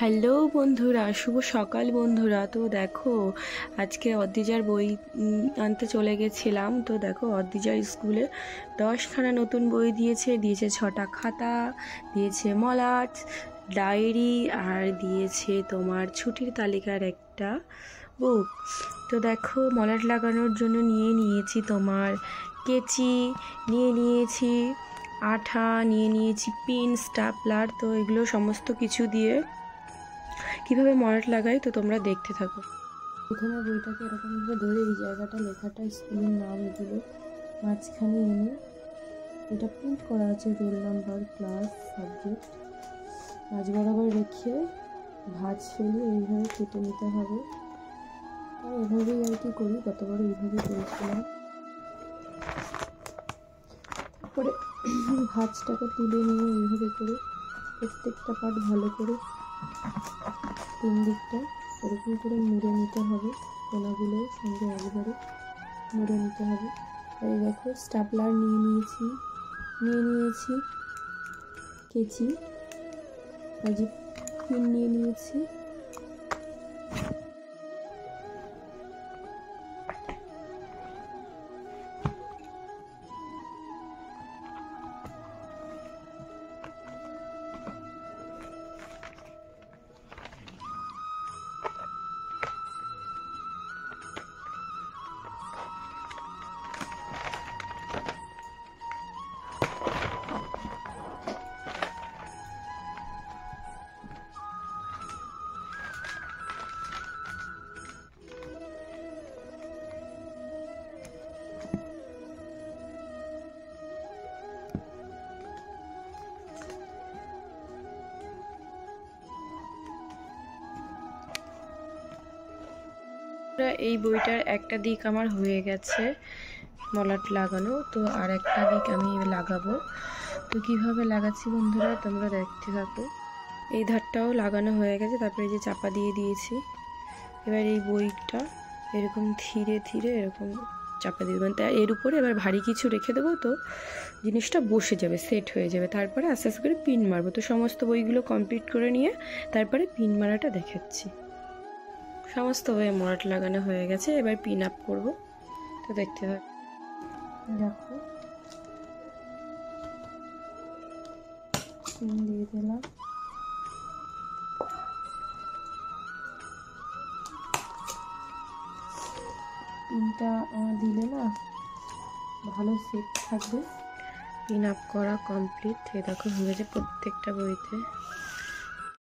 Hello বন্ধুরা, শুভ সকাল বন্ধুরা। তো দেখো, আজকে অদ্রিজার বই আনতে চলে গেছিলাম। তো দেখো, অদ্রিজার স্কুলে 10খানা নতুন বই দিয়েছে 6টা খাতা, দিয়েছে মলাট, ডায়েরি, আর দিয়েছে তোমার ছুটির তালিকার একটা বুক। তো দেখো, মলাট লাগানোর জন্য নিয়ে নিয়েছি তোমার কেচি, নিয়ে নিয়েছি আঠা, নিয়ে নিয়েছি পিন, স্টাপলার। তো এগুলো সমস্ত কিছু দিয়ে কিভাবে মলাট লাগাই তো তোমরা দেখতে থাকো। প্রথমে বইটাকে এরকমভাবে ধরে এই জায়গাটা লেখাটা স্কুলের নাম এগুলো মাঝখানে এনে এটা প্রিন্ট করা আছে রোল নাম্বার, ক্লাস, সাবজেক্ট, মাঝ বরাবর রেখে ভাঁজ ফেলে এইভাবে কেটে নিতে হবে। আর এভাবেই আর কি করি, গতবার এইভাবে করেছিলাম। তারপরে ভাঁজটাকে তুলে নিয়ে এইভাবে করে প্রত্যেকটা পার্ট ভালো করে 3 দিকটা এরকম করে মুড়ে নিতে হবে, কোনাগুলোর সঙ্গে একবারে মুড়ে নিতে হবে। আর দেখো, স্টাপলার নিয়ে নিয়েছি কেচি, আর যে পিন নিয়ে নিয়েছি। এই বইটার একটা দিক আমার হয়ে গেছে মলাট লাগানো, তো আর একটা দিক আমি লাগাবো। তো কিভাবে লাগাচ্ছি বন্ধুরা তোমরা দেখতে থাকো। এই ধারটাও লাগানো হয়ে গেছে, তারপরে যে চাপা দিয়ে দিয়েছি। এবার এই বইটা এরকম ধীরে ধীরে এরকম চাপা দিয়ে দেবেন, তাই এর উপরে এবার ভারী কিছু রেখে দেবো, তো জিনিসটা বসে যাবে, সেট হয়ে যাবে। তারপরে আস্তে আস্তে করে পিন মারবো। তো সমস্ত বইগুলো কমপ্লিট করে নিয়ে তারপরে পিন মারাটা দেখাচ্ছি। সমস্ত বইয়ে মলাট লাগানো হয়ে গেছে, এবার পিন আপ করবো। তো দেখতে থাকো। দেখো, পিন দিয়ে দিলাম। পিনটা দিলে না ভালো সেট থাকবে। পিন আপ করা কমপ্লিট। এ দেখো, হয়ে গেছে প্রত্যেকটা বইতে।